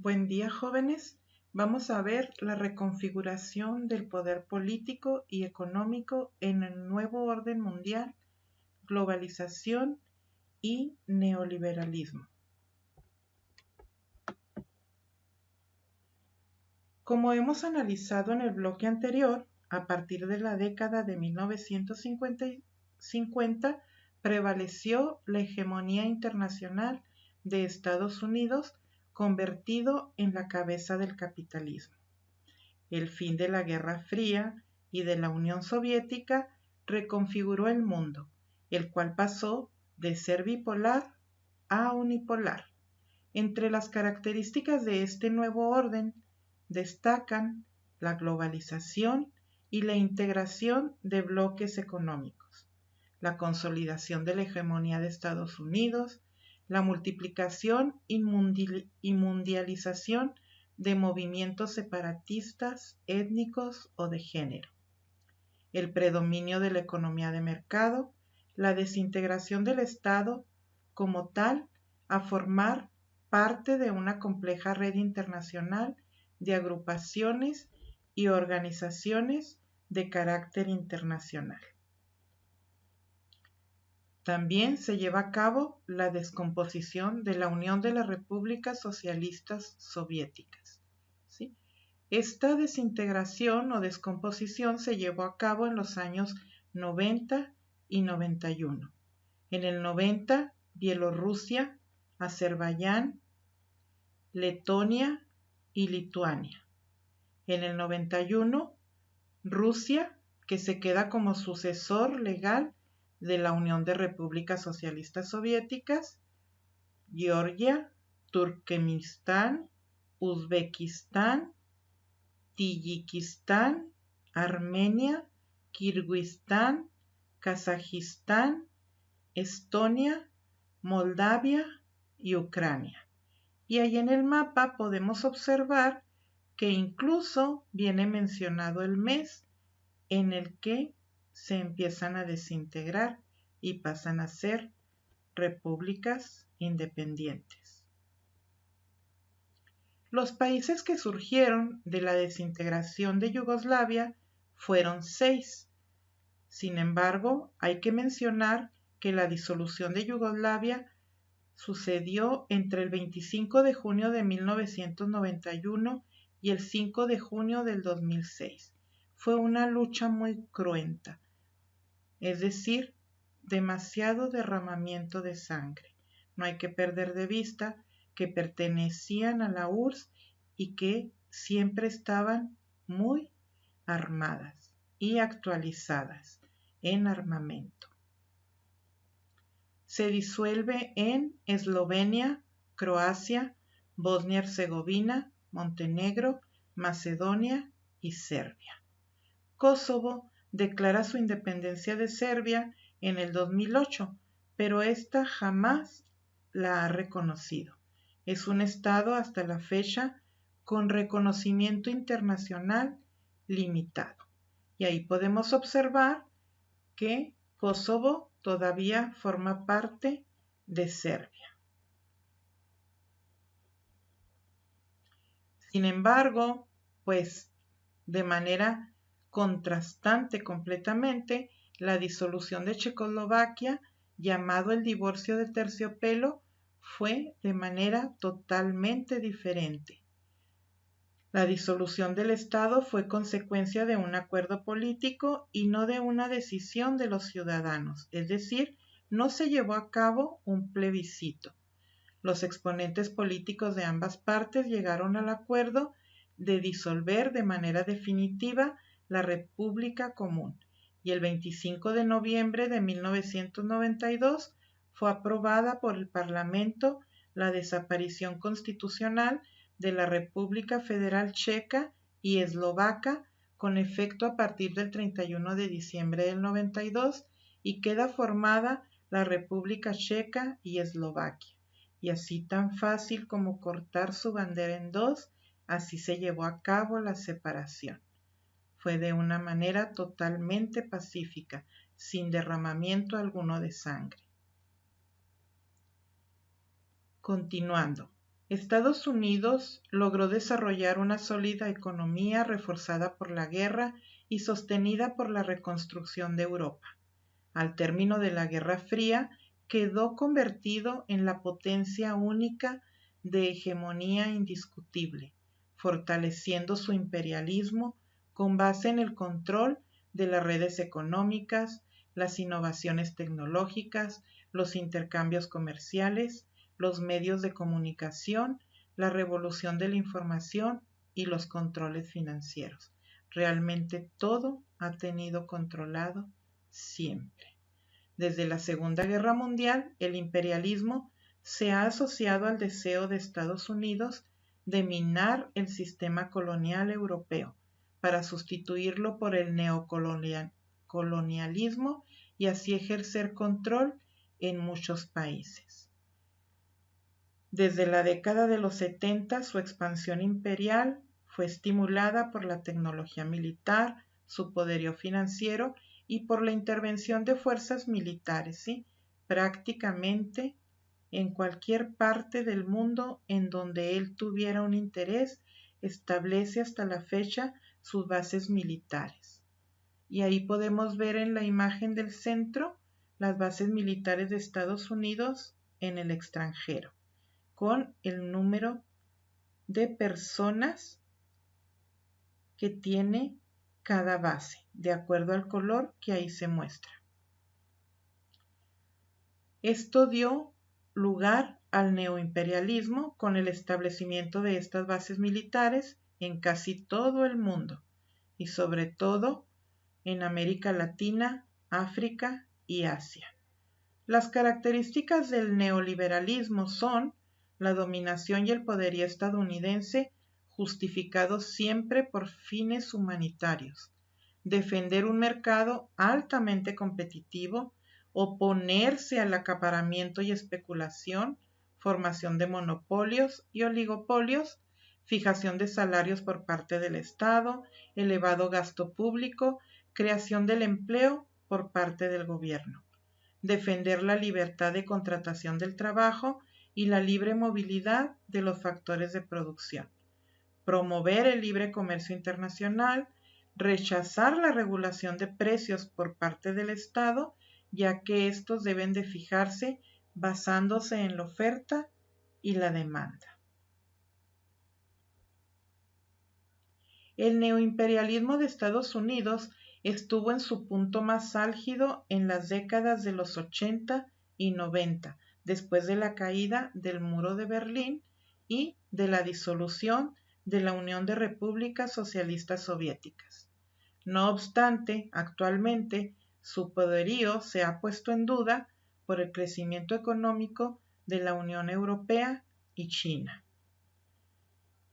Buen día, jóvenes. Vamos a ver la reconfiguración del poder político y económico en el nuevo orden mundial, globalización y neoliberalismo. Como hemos analizado en el bloque anterior, a partir de la década de 1950 prevaleció la hegemonía internacional de Estados Unidos, convertido en la cabeza del capitalismo. El fin de la Guerra Fría y de la Unión Soviética reconfiguró el mundo, el cual pasó de ser bipolar a unipolar. Entre las características de este nuevo orden destacan la globalización y la integración de bloques económicos, la consolidación de la hegemonía de Estados Unidos, la multiplicación y mundialización de movimientos separatistas, étnicos o de género, el predominio de la economía de mercado, la desintegración del Estado como tal a formar parte de una compleja red internacional de agrupaciones y organizaciones de carácter internacional. También se lleva a cabo la descomposición de la Unión de las Repúblicas Socialistas Soviéticas. ¿Sí? Esta desintegración o descomposición se llevó a cabo en los años 90 y 91. En el 90, Bielorrusia, Azerbaiyán, Letonia y Lituania. En el 91, Rusia, que se queda como sucesor legal de la Unión de Repúblicas Socialistas Soviéticas, Georgia, Turkmenistán, Uzbekistán, Tayikistán, Armenia, Kirguistán, Kazajistán, Estonia, Moldavia y Ucrania. Y ahí en el mapa podemos observar que incluso viene mencionado el mes en el que se empiezan a desintegrar y pasan a ser repúblicas independientes. Los países que surgieron de la desintegración de Yugoslavia fueron 6. Sin embargo, hay que mencionar que la disolución de Yugoslavia sucedió entre el 25 de junio de 1991 y el 5 de junio del 2006. Fue una lucha muy cruenta, es decir, demasiado derramamiento de sangre. No hay que perder de vista que pertenecían a la URSS y que siempre estaban muy armadas y actualizadas en armamento. Se disuelve en Eslovenia, Croacia, Bosnia-Herzegovina, Montenegro, Macedonia y Serbia. Kosovo declara su independencia de Serbia en el 2008, pero esta jamás la ha reconocido. Es un estado hasta la fecha con reconocimiento internacional limitado. Y ahí podemos observar que Kosovo todavía forma parte de Serbia. Sin embargo, pues de manera contrastante completamente, la disolución de Checoslovaquia, llamado el divorcio de terciopelo, fue de manera totalmente diferente. La disolución del Estado fue consecuencia de un acuerdo político y no de una decisión de los ciudadanos, es decir, no se llevó a cabo un plebiscito. Los exponentes políticos de ambas partes llegaron al acuerdo de disolver de manera definitiva la República Común y el 25 de noviembre de 1992 fue aprobada por el Parlamento la desaparición constitucional de la República Federal Checa y Eslovaca con efecto a partir del 31 de diciembre del 92 y queda formada la República Checa y Eslovaquia. Y así tan fácil como cortar su bandera en dos, así se llevó a cabo la separación. Fue de una manera totalmente pacífica, sin derramamiento alguno de sangre. Continuando, Estados Unidos logró desarrollar una sólida economía reforzada por la guerra y sostenida por la reconstrucción de Europa. Al término de la Guerra Fría, quedó convertido en la potencia única de hegemonía indiscutible, fortaleciendo su imperialismo con base en el control de las redes económicas, las innovaciones tecnológicas, los intercambios comerciales, los medios de comunicación, la revolución de la información y los controles financieros. Realmente todo ha tenido controlado siempre. Desde la Segunda Guerra Mundial, el imperialismo se ha asociado al deseo de Estados Unidos de minar el sistema colonial europeo para sustituirlo por el neocolonialismo y así ejercer control en muchos países. Desde la década de los 70, su expansión imperial fue estimulada por la tecnología militar, su poderío financiero y por la intervención de fuerzas militares, ¿sí? Prácticamente en cualquier parte del mundo en donde él tuviera un interés, establece hasta la fecha sus bases militares. Y ahí podemos ver en la imagen del centro las bases militares de Estados Unidos en el extranjero, con el número de personas que tiene cada base, de acuerdo al color que ahí se muestra. Esto dio lugar al neoimperialismo con el establecimiento de estas bases militares en casi todo el mundo y sobre todo en América Latina, África y Asia. Las características del neoliberalismo son la dominación y el poderío estadounidense justificados siempre por fines humanitarios, defender un mercado altamente competitivo, oponerse al acaparamiento y especulación, formación de monopolios y oligopolios, fijación de salarios por parte del Estado, elevado gasto público, creación del empleo por parte del gobierno, defender la libertad de contratación del trabajo y la libre movilidad de los factores de producción, promover el libre comercio internacional, rechazar la regulación de precios por parte del Estado, ya que estos deben de fijarse basándose en la oferta y la demanda. El neoimperialismo de Estados Unidos estuvo en su punto más álgido en las décadas de los 80 y 90, después de la caída del Muro de Berlín y de la disolución de la Unión de Repúblicas Socialistas Soviéticas. No obstante, actualmente su poderío se ha puesto en duda por el crecimiento económico de la Unión Europea y China.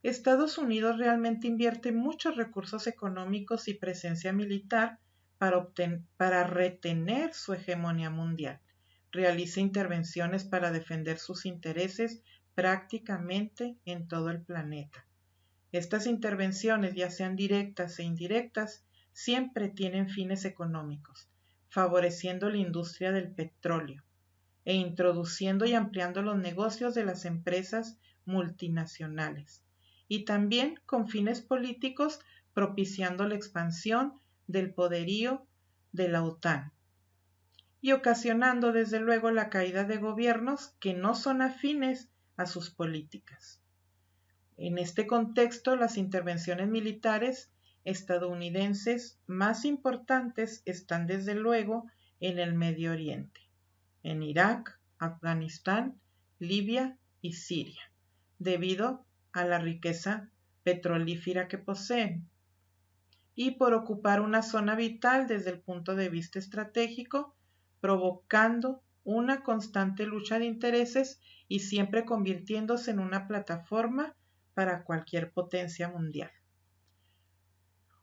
Estados Unidos realmente invierte muchos recursos económicos y presencia militar para retener su hegemonía mundial. Realiza intervenciones para defender sus intereses prácticamente en todo el planeta. Estas intervenciones, ya sean directas e indirectas, siempre tienen fines económicos, favoreciendo la industria del petróleo e introduciendo y ampliando los negocios de las empresas multinacionales, y también con fines políticos propiciando la expansión del poderío de la OTAN y ocasionando desde luego la caída de gobiernos que no son afines a sus políticas. En este contexto, las intervenciones militares estadounidenses más importantes están desde luego en el Medio Oriente, en Irak, Afganistán, Libia y Siria, debido a la riqueza petrolífera que poseen, y por ocupar una zona vital desde el punto de vista estratégico, provocando una constante lucha de intereses y siempre convirtiéndose en una plataforma para cualquier potencia mundial.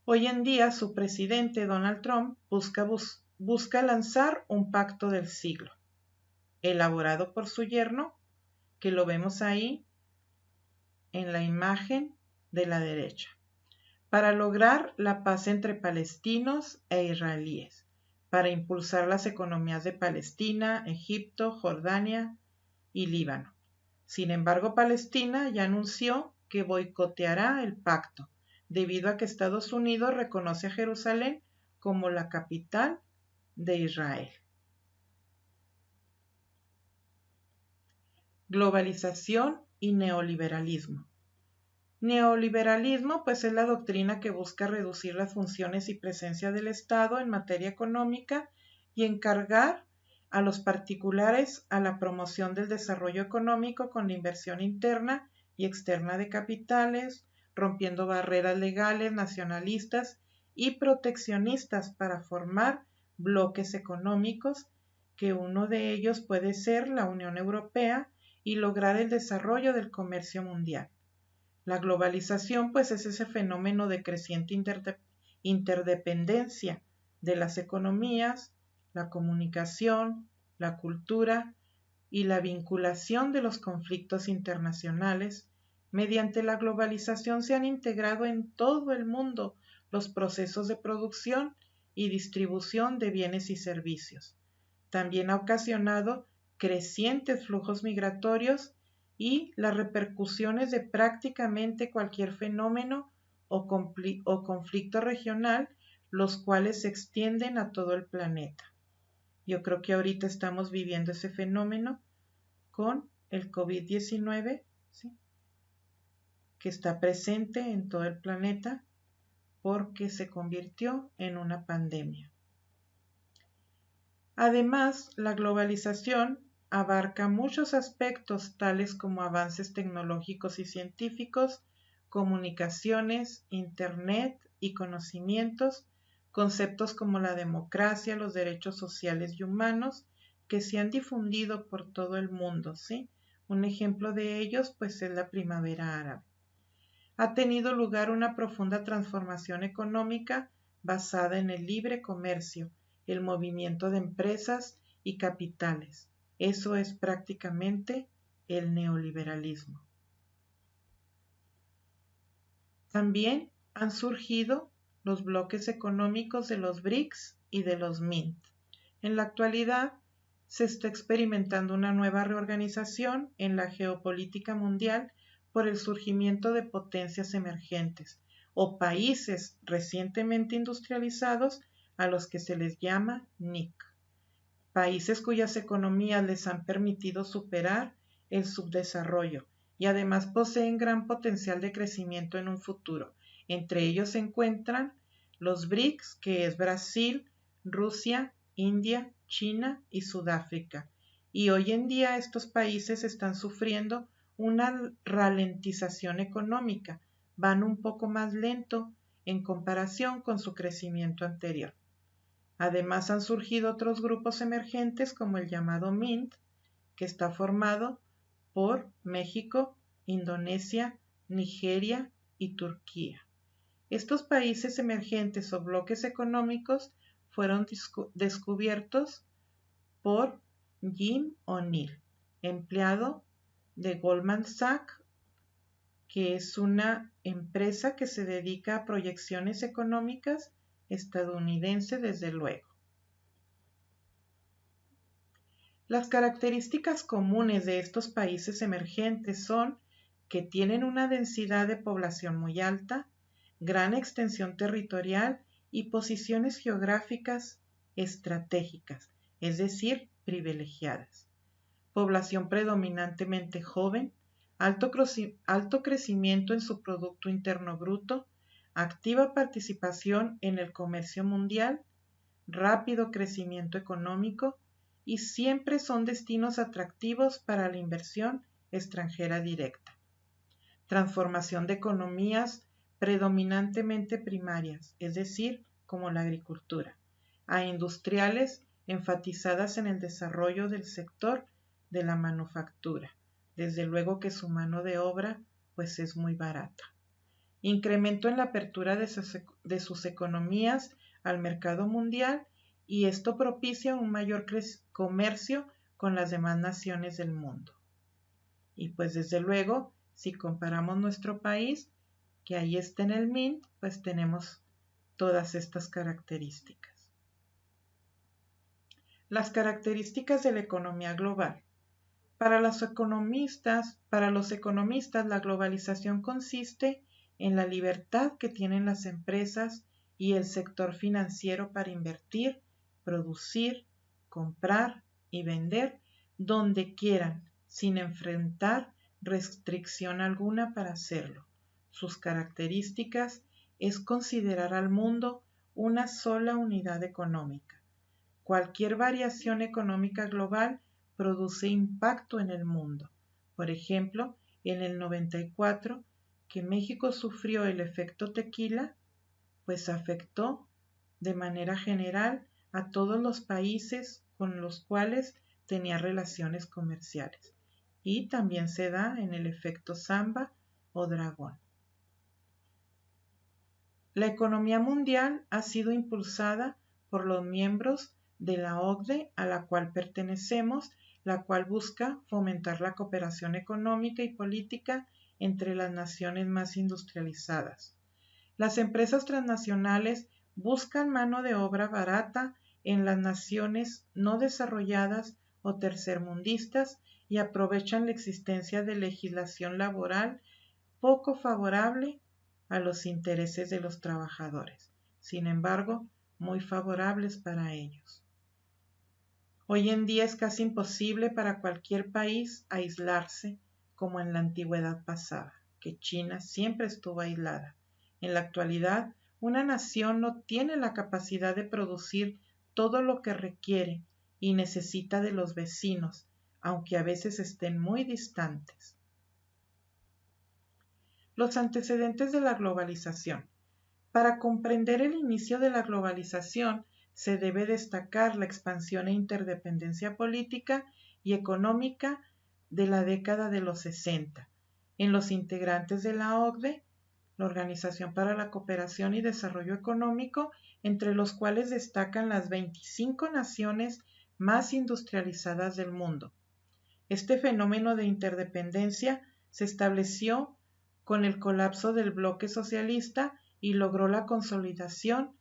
Hoy en día su presidente Donald Trump busca lanzar un pacto del siglo, elaborado por su yerno, que lo vemos ahí en la imagen de la derecha, para lograr la paz entre palestinos e israelíes, para impulsar las economías de Palestina, Egipto, Jordania y Líbano, Sin embargo, Palestina ya anunció que boicoteará el pacto, debido a que Estados Unidos reconoce a Jerusalén como la capital de Israel. Globalización y neoliberalismo. Neoliberalismo, pues, es la doctrina que busca reducir las funciones y presencia del Estado en materia económica y encargar a los particulares a la promoción del desarrollo económico con la inversión interna y externa de capitales, rompiendo barreras legales, nacionalistas y proteccionistas para formar bloques económicos, que uno de ellos puede ser la Unión Europea, y lograr el desarrollo del comercio mundial. La globalización, pues, es ese fenómeno de creciente interdependencia de las economías, la comunicación, la cultura y la vinculación de los conflictos internacionales. Mediante la globalización se han integrado en todo el mundo los procesos de producción y distribución de bienes y servicios. También ha ocasionado crecientes flujos migratorios y las repercusiones de prácticamente cualquier fenómeno o conflicto regional, los cuales se extienden a todo el planeta. Yo creo que ahorita estamos viviendo ese fenómeno con el COVID-19, ¿sí?, que está presente en todo el planeta porque se convirtió en una pandemia. Además, la globalización abarca muchos aspectos tales como avances tecnológicos y científicos, comunicaciones, Internet y conocimientos, conceptos como la democracia, los derechos sociales y humanos, que se han difundido por todo el mundo, ¿sí? Un ejemplo de ellos, pues, es la primavera árabe. Ha tenido lugar una profunda transformación económica basada en el libre comercio, el movimiento de empresas y capitales. Eso es prácticamente el neoliberalismo. También han surgido los bloques económicos de los BRICS y de los MINT. En la actualidad se está experimentando una nueva reorganización en la geopolítica mundial por el surgimiento de potencias emergentes o países recientemente industrializados, a los que se les llama NIC, países cuyas economías les han permitido superar el subdesarrollo y además poseen gran potencial de crecimiento en un futuro. Entre ellos se encuentran los BRICS, que es Brasil, Rusia, India, China y Sudáfrica. Y hoy en día estos países están sufriendo una ralentización económica, van un poco más lento en comparación con su crecimiento anterior. Además han surgido otros grupos emergentes como el llamado MINT, que está formado por México, Indonesia, Nigeria y Turquía. Estos países emergentes o bloques económicos fueron descubiertos por Jim O'Neill, empleado de Goldman Sachs, que es una empresa que se dedica a proyecciones económicas estadounidense, desde luego. Las características comunes de estos países emergentes son que tienen una densidad de población muy alta, gran extensión territorial y posiciones geográficas estratégicas, es decir, privilegiadas. Población predominantemente joven, alto crecimiento en su Producto Interno Bruto, activa participación en el comercio mundial, rápido crecimiento económico y siempre son destinos atractivos para la inversión extranjera directa. Transformación de economías predominantemente primarias, es decir, como la agricultura, a industriales enfatizadas en el desarrollo del sector de la manufactura. Desde luego que su mano de obra, pues, es muy barata. Incremento en la apertura de sus economías al mercado mundial, y esto propicia un mayor comercio con las demás naciones del mundo. Y pues desde luego, si comparamos nuestro país, que ahí está en el MINT, pues tenemos todas estas características. Las características de la economía global. Para los economistas, la globalización consiste en la libertad que tienen las empresas y el sector financiero para invertir, producir, comprar y vender donde quieran, sin enfrentar restricción alguna para hacerlo. Sus características es considerar al mundo una sola unidad económica. Cualquier variación económica global produce impacto en el mundo. Por ejemplo, en el 94, que México sufrió el efecto tequila, pues afectó de manera general a todos los países con los cuales tenía relaciones comerciales. Y también se da en el efecto Samba o dragón. La economía mundial ha sido impulsada por los miembros de la OCDE a la cual pertenecemos, la cual busca fomentar la cooperación económica y política entre las naciones más industrializadas. Las empresas transnacionales buscan mano de obra barata en las naciones no desarrolladas o tercermundistas y aprovechan la existencia de legislación laboral poco favorable a los intereses de los trabajadores, sin embargo, muy favorables para ellos. Hoy en día es casi imposible para cualquier país aislarse como en la antigüedad pasada, que China siempre estuvo aislada. En la actualidad, una nación no tiene la capacidad de producir todo lo que requiere y necesita de los vecinos, aunque a veces estén muy distantes. Los antecedentes de la globalización. Para comprender el inicio de la globalización, se debe destacar la expansión e interdependencia política y económica de la década de los 60, en los integrantes de la OCDE, la Organización para la Cooperación y Desarrollo Económico, entre los cuales destacan las 25 naciones más industrializadas del mundo. Este fenómeno de interdependencia se estableció con el colapso del bloque socialista y logró la consolidación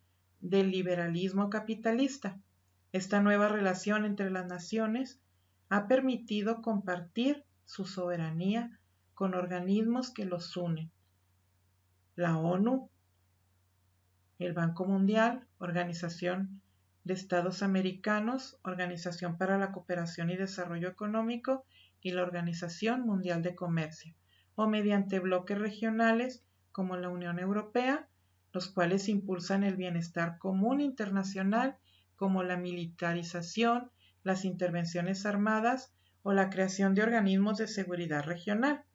del liberalismo capitalista. Esta nueva relación entre las naciones ha permitido compartir su soberanía con organismos que los unen. La ONU, el Banco Mundial, Organización de Estados Americanos, Organización para la Cooperación y Desarrollo Económico y la Organización Mundial de Comercio, o mediante bloques regionales como la Unión Europea, los cuales impulsan el bienestar común internacional como la militarización, las intervenciones armadas o la creación de organismos de seguridad regional.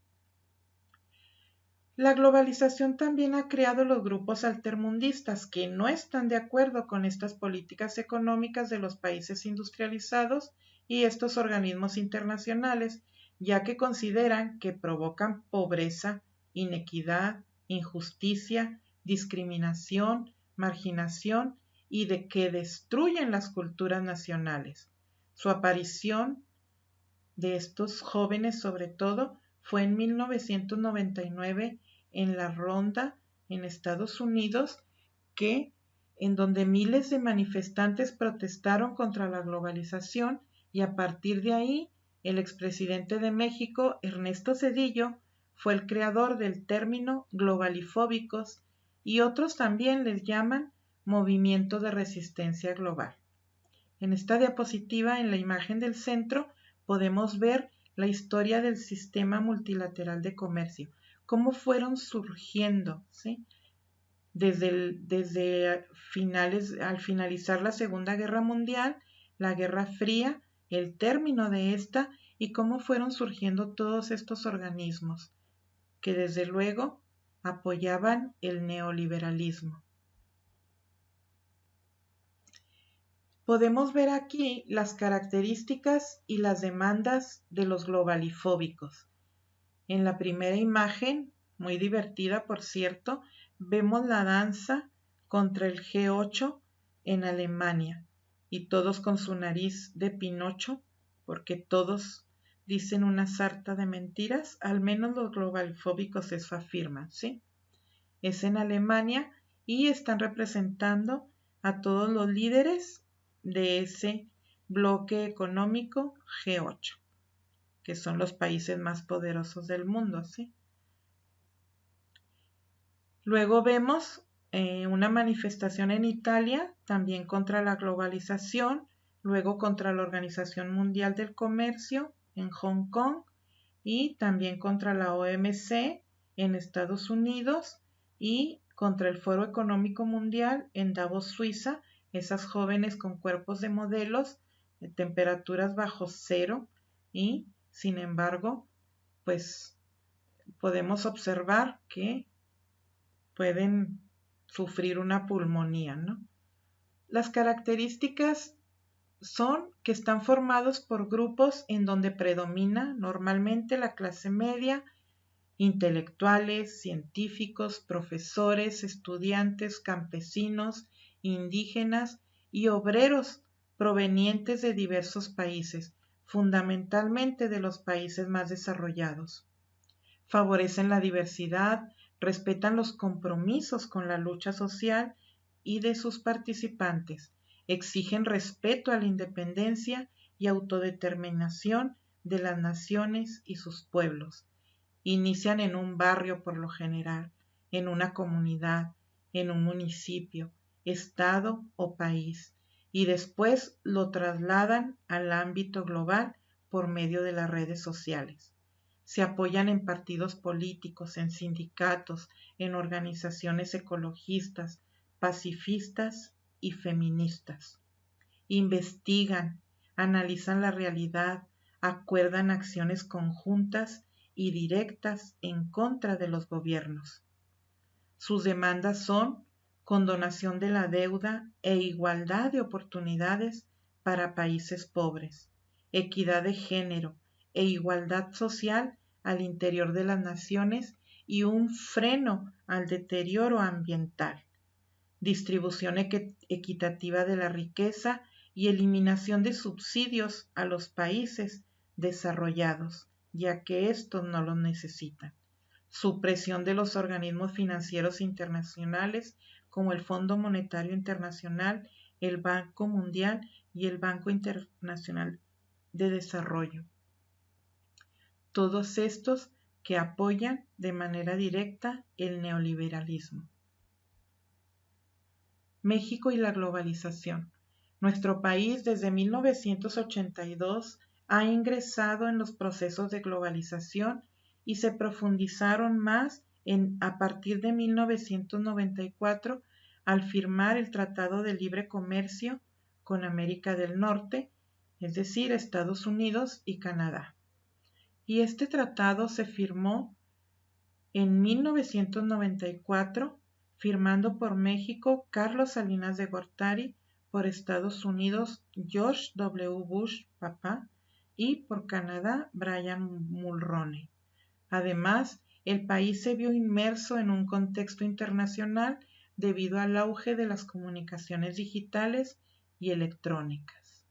La globalización también ha creado los grupos altermundistas que no están de acuerdo con estas políticas económicas de los países industrializados y estos organismos internacionales, ya que consideran que provocan pobreza, inequidad, injusticia, discriminación, marginación y de que destruyen las culturas nacionales. Su aparición de estos jóvenes sobre todo fue en 1999 en la Ronda en Estados Unidos, en donde miles de manifestantes protestaron contra la globalización y a partir de ahí el expresidente de México, Ernesto Zedillo, fue el creador del término globalifóbicos y otros también les llaman movimiento de resistencia global. En esta diapositiva, en la imagen del centro, podemos ver la historia del sistema multilateral de comercio, cómo fueron surgiendo, ¿sí? Desde al finalizar la Segunda Guerra Mundial, la Guerra Fría, el término de esta y cómo fueron surgiendo todos estos organismos que desde luego apoyaban el neoliberalismo. Podemos ver aquí las características y las demandas de los globalifóbicos. En la primera imagen, muy divertida por cierto, vemos la danza contra el G8 en Alemania y todos con su nariz de Pinocho, porque todos dicen una sarta de mentiras, al menos los globalifóbicos eso afirman, ¿sí? Es en Alemania y están representando a todos los líderes de ese bloque económico G8. que son los países más poderosos del mundo, ¿sí? Luego vemos una manifestación en Italia, también contra la globalización, luego contra la Organización Mundial del Comercio en Hong Kong y también contra la OMC en Estados Unidos y contra el Foro Económico Mundial en Davos, Suiza, esas jóvenes con cuerpos de modelos, de temperaturas bajo cero y, sin embargo, pues podemos observar que pueden sufrir una pulmonía, ¿no? Las características son que están formados por grupos en donde predomina normalmente la clase media, intelectuales, científicos, profesores, estudiantes, campesinos, indígenas y obreros provenientes de diversos países, fundamentalmente de los países más desarrollados. Favorecen la diversidad, respetan los compromisos con la lucha social y de sus participantes, exigen respeto a la independencia y autodeterminación de las naciones y sus pueblos. Inician en un barrio por lo general, en una comunidad, en un municipio, estado o país, y después lo trasladan al ámbito global por medio de las redes sociales. Se apoyan en partidos políticos, en sindicatos, en organizaciones ecologistas, pacifistas y feministas. Investigan, analizan la realidad, acuerdan acciones conjuntas y directas en contra de los gobiernos. Sus demandas son condonación de la deuda e igualdad de oportunidades para países pobres, equidad de género e igualdad social al interior de las naciones y un freno al deterioro ambiental, distribución equitativa de la riqueza y eliminación de subsidios a los países desarrollados, ya que estos no los necesitan, supresión de los organismos financieros internacionales como el Fondo Monetario Internacional, el Banco Mundial y el Banco Internacional de Desarrollo. Todos estos que apoyan de manera directa el neoliberalismo. México y la globalización. Nuestro país desde 1982 ha ingresado en los procesos de globalización y se profundizaron más a partir de 1994 al firmar el Tratado de Libre Comercio con América del Norte, es decir, Estados Unidos y Canadá. Y este tratado se firmó en 1994, firmando por México Carlos Salinas de Gortari, por Estados Unidos George W. Bush papá y por Canadá Brian Mulroney. Además, el país se vio inmerso en un contexto internacional debido al auge de las comunicaciones digitales y electrónicas.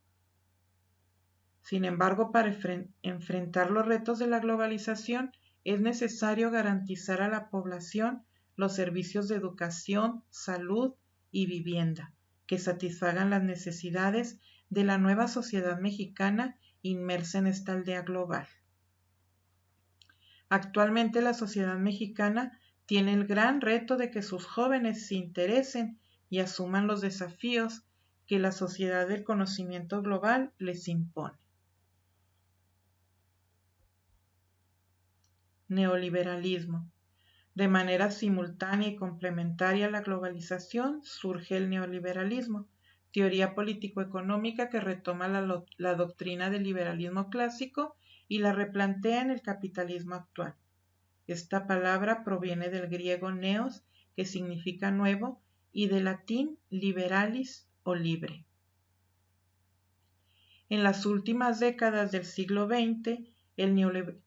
Sin embargo, para enfrentar los retos de la globalización, es necesario garantizar a la población los servicios de educación, salud y vivienda, que satisfagan las necesidades de la nueva sociedad mexicana inmersa en esta aldea global. Actualmente la sociedad mexicana tiene el gran reto de que sus jóvenes se interesen y asuman los desafíos que la sociedad del conocimiento global les impone. Neoliberalismo. De manera simultánea y complementaria a la globalización surge el neoliberalismo, teoría político-económica que retoma la doctrina del liberalismo clásico y la replantea en el capitalismo actual. Esta palabra proviene del griego neos, que significa nuevo, y del latín liberalis o libre. En las últimas décadas del siglo XX, el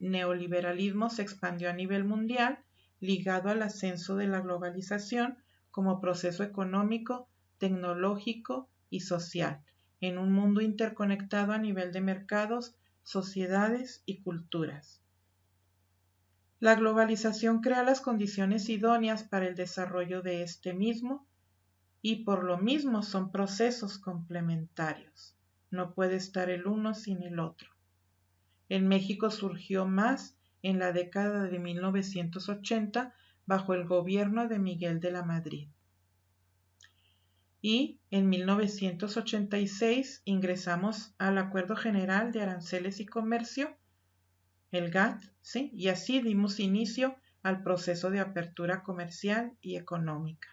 neoliberalismo se expandió a nivel mundial, ligado al ascenso de la globalización como proceso económico, tecnológico y social, en un mundo interconectado a nivel de mercados, sociedades y culturas. La globalización crea las condiciones idóneas para el desarrollo de este mismo y por lo mismo son procesos complementarios. No puede estar el uno sin el otro. En México surgió más en la década de 1980 bajo el gobierno de Miguel de la Madrid. Y en 1986 ingresamos al Acuerdo General de Aranceles y Comercio, el GATT, ¿sí? Y así dimos inicio al proceso de apertura comercial y económica.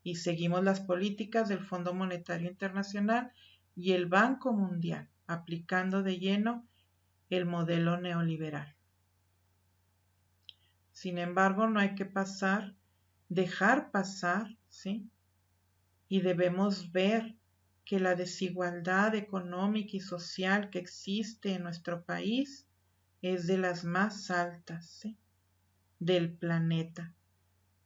Y seguimos las políticas del Fondo Monetario Internacional y el Banco Mundial, aplicando de lleno el modelo neoliberal. Sin embargo, no hay que dejar pasar, ¿sí? Y debemos ver que la desigualdad económica y social que existe en nuestro país es de las más altas, ¿sí?, del planeta.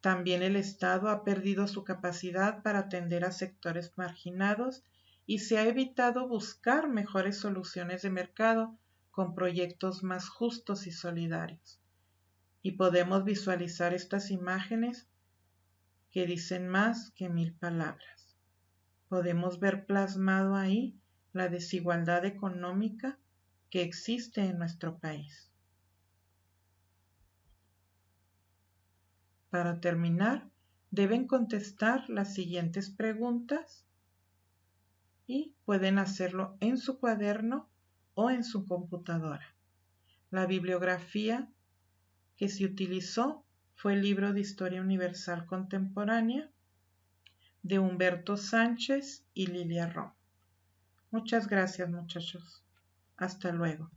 También el Estado ha perdido su capacidad para atender a sectores marginados y se ha evitado buscar mejores soluciones de mercado con proyectos más justos y solidarios. Y podemos visualizar estas imágenes que dicen más que 1000 palabras. Podemos ver plasmado ahí la desigualdad económica que existe en nuestro país. Para terminar, deben contestar las siguientes preguntas y pueden hacerlo en su cuaderno o en su computadora. La bibliografía que se utilizó fue el libro de Historia Universal Contemporánea de Humberto Sánchez y Lilia Rom. Muchas gracias, muchachos. Hasta luego.